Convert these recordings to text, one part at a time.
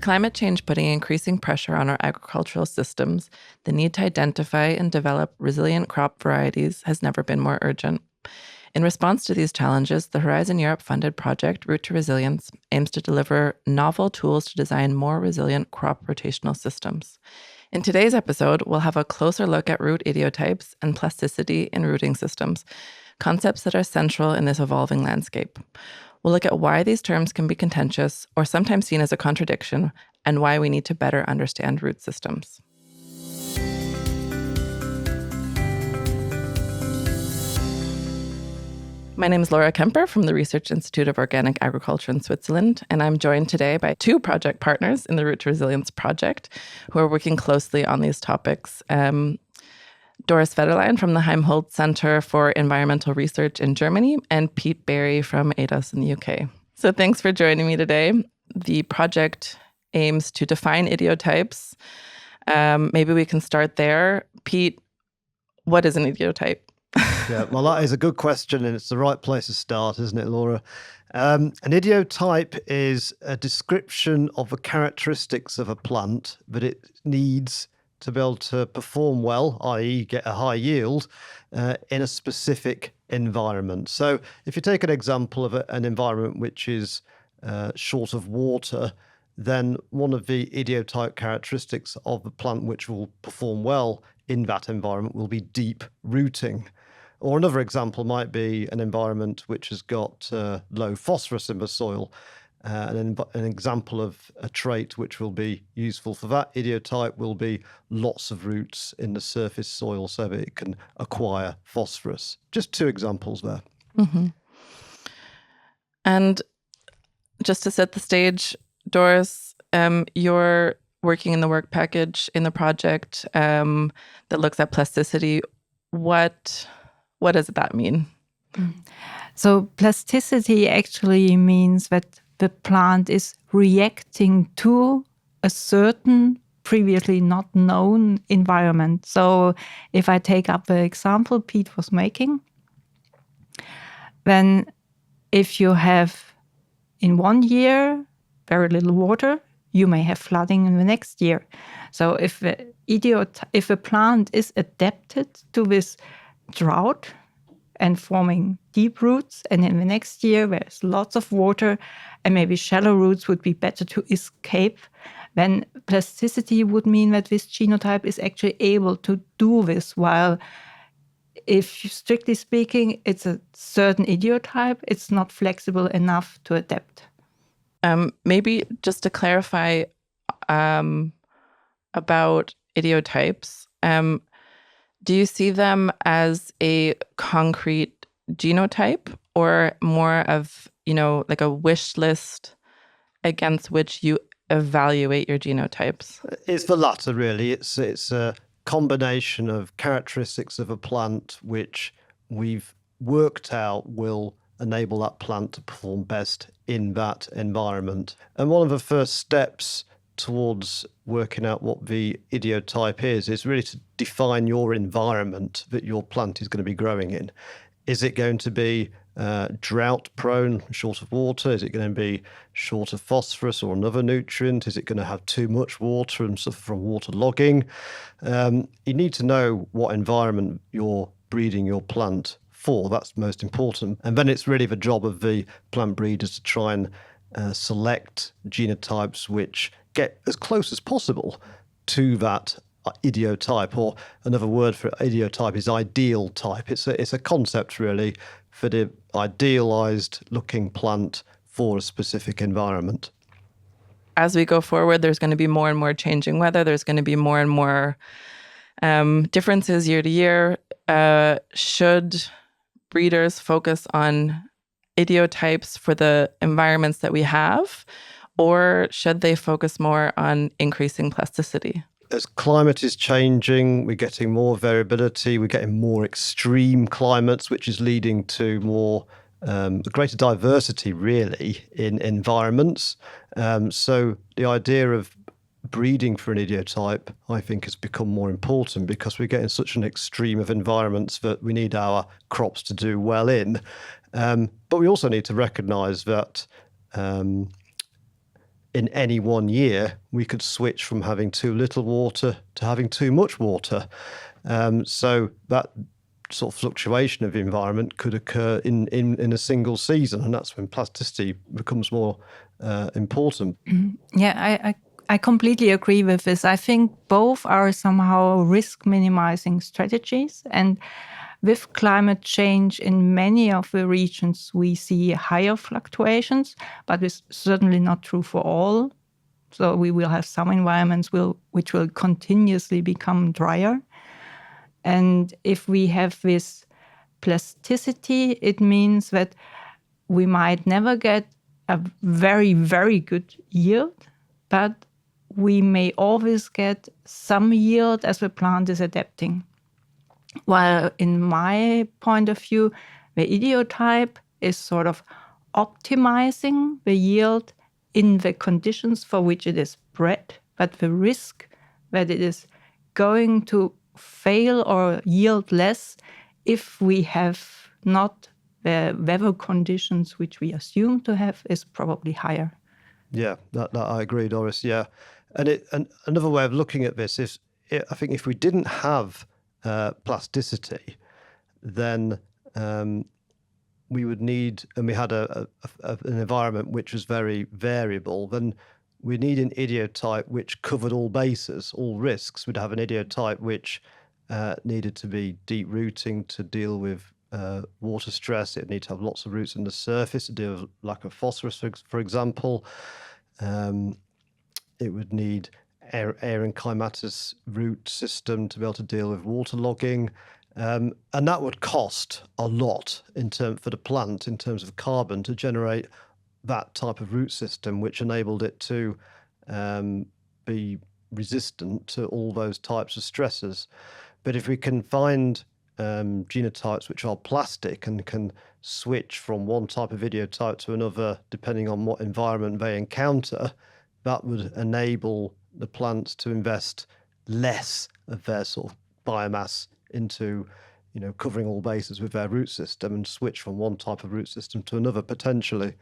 With climate change putting increasing pressure on our agricultural systems, the need to identify and develop resilient crop varieties has never been more urgent. In response to these challenges, the Horizon Europe-funded project Route to Resilience aims to deliver novel tools to design more resilient crop rotational systems. In today's episode, we'll have a closer look at root ideotypes and plasticity in rooting systems, concepts that are central in this evolving landscape. We'll look at why these terms can be contentious or sometimes seen as a contradiction, and why we need to better understand root systems. My name is Laura Kemper from the Research Institute of Organic Agriculture in Switzerland, and I'm joined today by two project partners in the Route to Resilience project who are working closely on these topics. Doris.vetterlein from the Helmholtz Center for Environmental Research in Germany, and Pete Berry from ADOS in the UK. So thanks for joining me today. The project aims to define ideotypes. Maybe we can start there. Pete, what is an ideotype? Yeah, well, that is a good question, and it's the right place to start, isn't it, Laura? An ideotype is a description of the characteristics of a plant, but it needs to be able to perform well, i.e. get a high yield, in a specific environment. So if you take an example of an environment which is short of water, then one of the ideotype characteristics of the plant which will perform well in that environment will be deep rooting. Or another example might be an environment which has got low phosphorus in the soil. An example of a trait which will be useful for that ideotype will be lots of roots in the surface soil so that it can acquire phosphorus. Just two examples there. Mm-hmm. And just to set the stage, Doris, you're working in the work package in the project that looks at plasticity. What does that mean? So plasticity actually means that the plant is reacting to a certain previously not known environment. So if I take up the example Pete was making, then if you have in one year very little water, you may have flooding in the next year. So if a plant is adapted to this drought and forming deep roots, and in the next year there's lots of water and maybe shallow roots would be better to escape, then plasticity would mean that this genotype is actually able to do this, while if strictly speaking it's a certain ideotype, it's not flexible enough to adapt. Maybe just to clarify about ideotypes, do you see them as a concrete genotype or more of, like a wish list against which you evaluate your genotypes? It's the latter, really. It's a combination of characteristics of a plant which we've worked out will enable that plant to perform best in that environment. And one of the first steps towards working out what the ideotype is really to define your environment that your plant is going to be growing in. Is it going to be drought prone, short of water? Is it going to be short of phosphorus or another nutrient? Is it going to have too much water and suffer from water logging? You need to know what environment you're breeding your plant for. That's most important. And then it's really the job of the plant breeders to try and select genotypes which get as close as possible to that ideotype, or another word for ideotype is ideal type. It's a concept really for the idealized looking plant for a specific environment. As we go forward, there's going to be more and more changing weather. There's going to be more and more differences year to year. Should breeders focus on ideotypes for the environments that we have, or should they focus more on increasing plasticity? As climate is changing, we're getting more variability, we're getting more extreme climates, which is leading to more greater diversity, really, in environments. So the idea of breeding for an ideotype, I think, has become more important because we're getting such an extreme of environments that we need our crops to do well in. But we also need to recognise that in any one year, we could switch from having too little water to having too much water. So that sort of fluctuation of the environment could occur in a single season, and that's when plasticity becomes more important. Yeah, I completely agree with this. I think both are somehow risk minimizing strategies. And with climate change in many of the regions, we see higher fluctuations, but it's certainly not true for all. So we will have some environments which will continuously become drier. And if we have this plasticity, it means that we might never get a very, very good yield, but we may always get some yield as the plant is adapting. While in my point of view, the ideotype is sort of optimizing the yield in the conditions for which it is bred, but the risk that it is going to fail or yield less if we have not the weather conditions which we assume to have is probably higher. Yeah, that I agree, Doris. Yeah, and another way of looking at this is, I think if we didn't have plasticity, then we would need, and we had an environment which was very variable, then we need an ideotype which covered all bases, all risks. We'd have an ideotype which needed to be deep rooting to deal with water stress. It needed to have lots of roots in the surface to deal with lack of phosphorus, for example. It would need air and clematis root system to be able to deal with waterlogging. And that would cost a lot for the plant in terms of carbon to generate that type of root system, which enabled it to be resistant to all those types of stresses. But if we can find genotypes which are plastic and can switch from one type of ideotype to another depending on what environment they encounter, that would enable the plants to invest less of their sort of biomass into, covering all bases with their root system and switch from one type of root system to another potentially.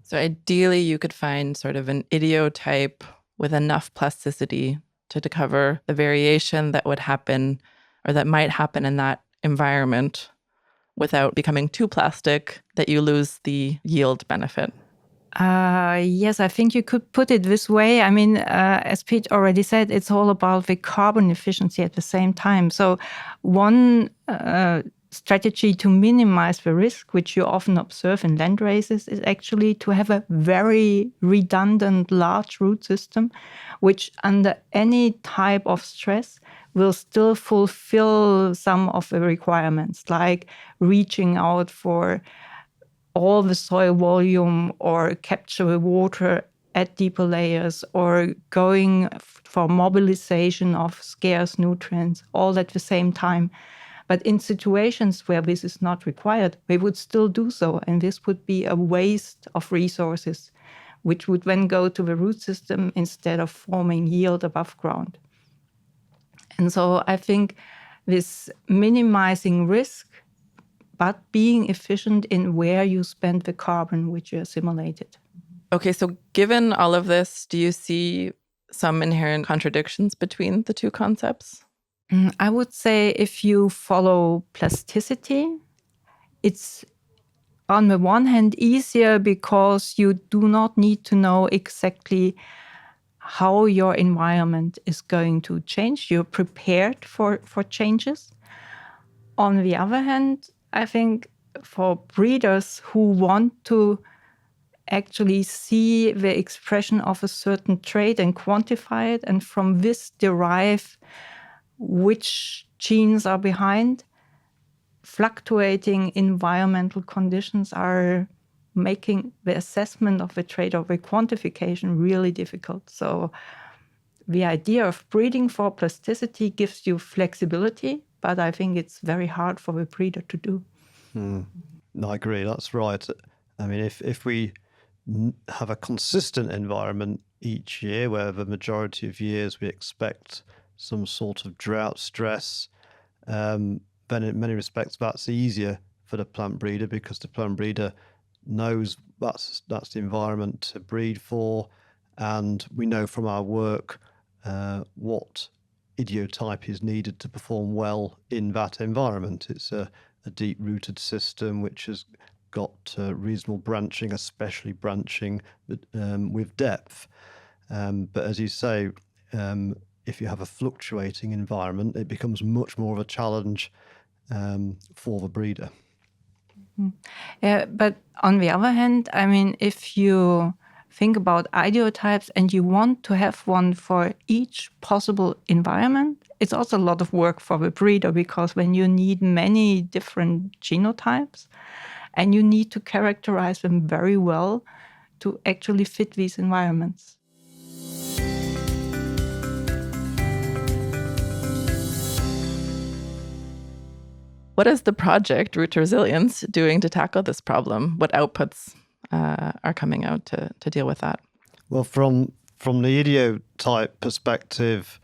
So ideally, you could find sort of an ideotype with enough plasticity to cover the variation that would happen or that might happen in that environment without becoming too plastic that you lose the yield benefit. Yes, I think you could put it this way. I mean, as Pete already said, it's all about the carbon efficiency at the same time. So one strategy to minimize the risk, which you often observe in land races, is actually to have a very redundant large root system, which under any type of stress will still fulfill some of the requirements, like reaching out for all the soil volume or capture the water at deeper layers or going for mobilization of scarce nutrients, all at the same time. But in situations where this is not required, we would still do so. And this would be a waste of resources, which would then go to the root system instead of forming yield above ground. And so I think this minimizing risk, but being efficient in where you spend the carbon which you assimilated. Okay, so given all of this, do you see some inherent contradictions between the two concepts? I would say if you follow plasticity, it's on the one hand easier because you do not need to know exactly how your environment is going to change. You're prepared for changes. On the other hand, I think for breeders who want to actually see the expression of a certain trait and quantify it, and from this derive which genes are behind, fluctuating environmental conditions are making the assessment of the trait or the quantification really difficult. So the idea of breeding for plasticity gives you flexibility, but I think it's very hard for the breeder to do. No, I agree. That's right. I mean, if we have a consistent environment each year, where the majority of years we expect some sort of drought stress, then in many respects that's easier for the plant breeder because the plant breeder knows that's the environment to breed for, And we know from our work what idiotype is needed to perform well in that environment. It's a deep-rooted system which has got reasonable branching, especially branching with depth. But as you say, if you have a fluctuating environment, it becomes much more of a challenge for the breeder. Yeah, but on the other hand, I mean, if you think about ideotypes and you want to have one for each possible environment, it's also a lot of work for the breeder, because when you need many different genotypes and you need to characterize them very well to actually fit these environments. What is the project Root Resilience doing to tackle this problem? What outputs are coming out to deal with that? Well, from the idiotype perspective,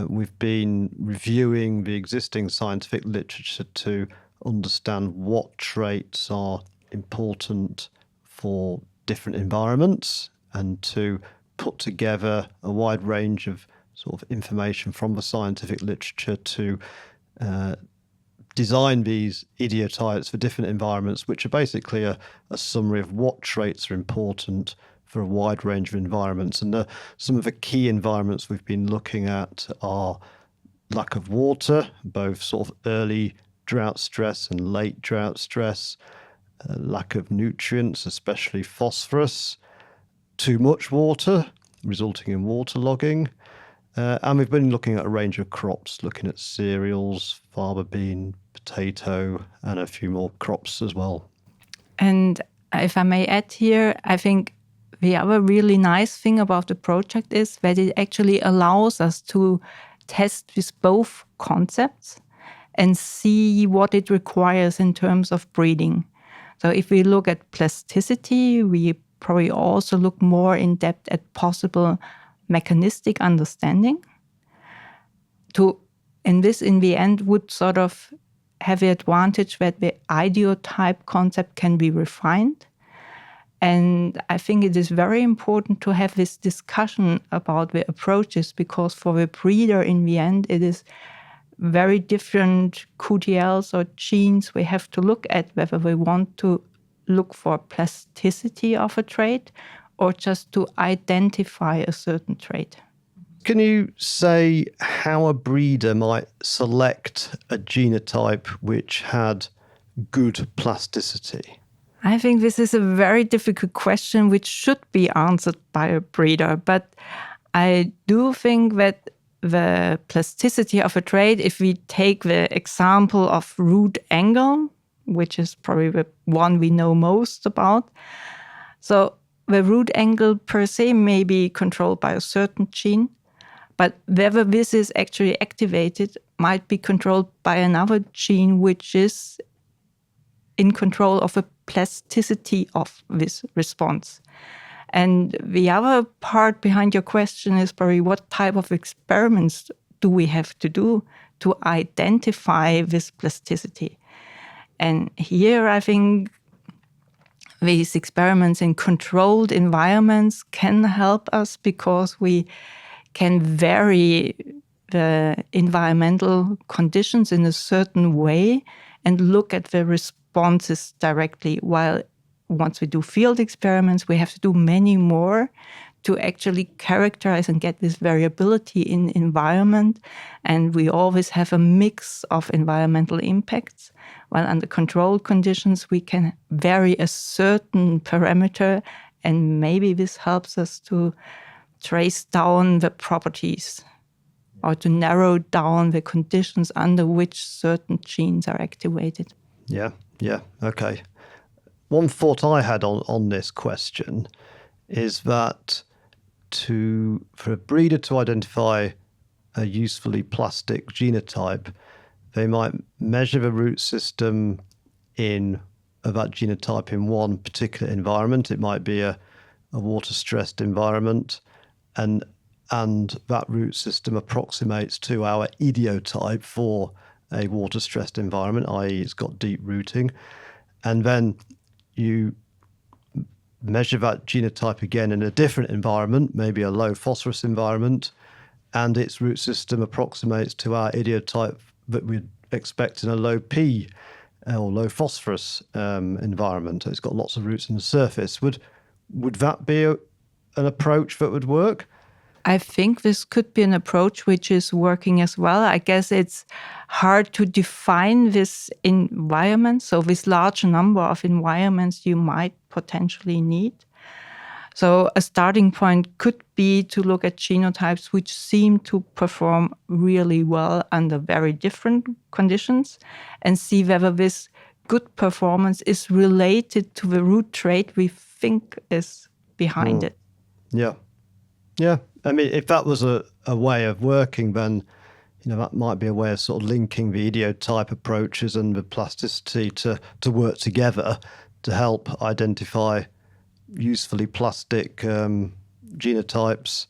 we've been reviewing the existing scientific literature to understand what traits are important for different environments, and to put together a wide range of sort of information from the scientific literature to design these idiotypes for different environments, which are basically a summary of what traits are important for a wide range of environments. And some of the key environments we've been looking at are lack of water, both sort of early drought stress and late drought stress, lack of nutrients, especially phosphorus, too much water, resulting in waterlogging. And we've been looking at a range of crops, looking at cereals, faba bean, potato, and a few more crops as well. And if I may add here, I think the other really nice thing about the project is that it actually allows us to test with both concepts and see what it requires in terms of breeding. So if we look at plasticity, we probably also look more in depth at possible mechanistic understanding. And this, in the end, would sort of have the advantage that the ideotype concept can be refined. And I think it is very important to have this discussion about the approaches, because for the breeder, in the end, it is very different QTLs or genes we have to look at, whether we want to look for plasticity of a trait or just to identify a certain trait. Can you say how a breeder might select a genotype which had good plasticity? I think this is a very difficult question which should be answered by a breeder. But I do think that the plasticity of a trait, if we take the example of root angle, which is probably the one we know most about. So the root angle per se may be controlled by a certain gene, but whether this is actually activated might be controlled by another gene which is in control of the plasticity of this response. And the other part behind your question is probably what type of experiments do we have to do to identify this plasticity? And here I think these experiments in controlled environments can help us, because we can vary the environmental conditions in a certain way and look at the responses directly. While once we do field experiments, we have to do many more to actually characterize and get this variability in environment. And we always have a mix of environmental impacts. While under controlled conditions, we can vary a certain parameter, and maybe this helps us to trace down the properties or to narrow down the conditions under which certain genes are activated. Yeah, okay. One thought I had on this question is that for a breeder to identify a usefully plastic genotype, they might measure the root system of that genotype in one particular environment. It might be a water-stressed environment, and that root system approximates to our idiotype for a water-stressed environment, i.e. it's got deep rooting. And then you measure that genotype again in a different environment, maybe a low phosphorus environment, and its root system approximates to our idiotype that we'd expect in a low P or low phosphorus environment. It's got lots of roots in the surface. Would that be an approach that would work? I think this could be an approach which is working as well. I guess it's hard to define this environment. So this large number of environments you might potentially need. So a starting point could be to look at genotypes which seem to perform really well under very different conditions and see whether this good performance is related to the root trait we think is behind it. Yeah. Yeah. I mean, if that was a way of working, then, that might be a way of sort of linking the idiotype approaches and the plasticity to work together to help identify usefully plastic genotypes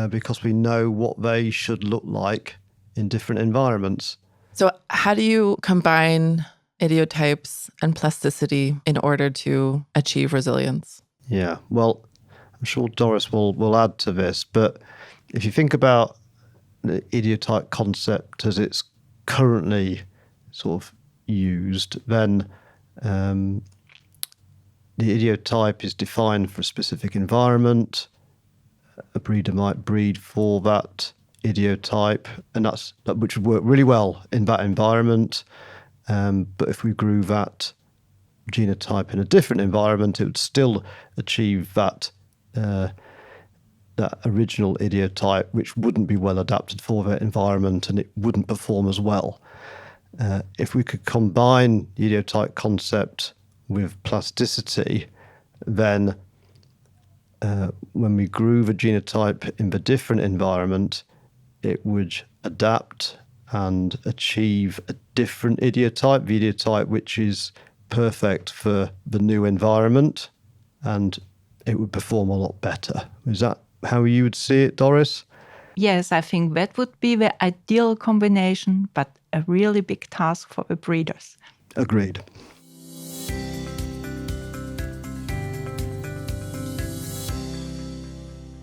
because we know what they should look like in different environments. So how do you combine idiotypes and plasticity in order to achieve resilience? Yeah, well, I'm sure Doris will add to this, but if you think about the idiotype concept as it's currently sort of used, then the idiotype is defined for a specific environment. A breeder might breed for that idiotype, and that which would work really well in that environment. But if we grew that genotype in a different environment, it would still achieve that original idiotype, which wouldn't be well adapted for that environment, and it wouldn't perform as well. If we could combine the idiotype concept with plasticity, then when we grew the genotype in the different environment, it would adapt and achieve a different idiotype, the idiotype which is perfect for the new environment, and it would perform a lot better. Is that how you would see it, Doris? Yes, I think that would be the ideal combination, but a really big task for the breeders. Agreed.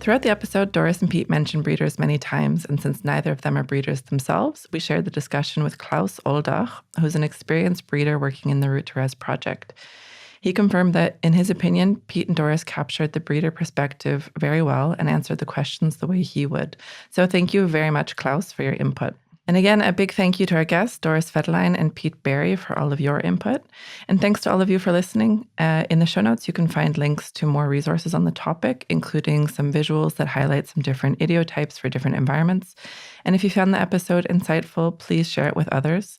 Throughout the episode, Doris and Pete mentioned breeders many times, and since neither of them are breeders themselves, we shared the discussion with Klaus Oldach, who's an experienced breeder working in the Root to Res project. He confirmed that, in his opinion, Pete and Doris captured the breeder perspective very well and answered the questions the way he would. So thank you very much, Klaus, for your input. And again, a big thank you to our guests, doris.vetterlein and Pete Berry, for all of your input. And thanks to all of you for listening. In the show notes, you can find links to more resources on the topic, including some visuals that highlight some different idiotypes for different environments. And if you found the episode insightful, please share it with others.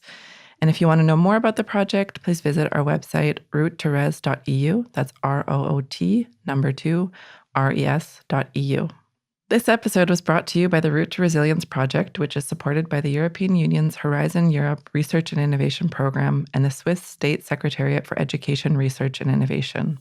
And if you want to know more about the project, please visit our website, root2res.eu. That's ROOT2RES.eu. This episode was brought to you by the Root to Resilience project, which is supported by the European Union's Horizon Europe Research and Innovation Program and the Swiss State Secretariat for Education, Research and Innovation.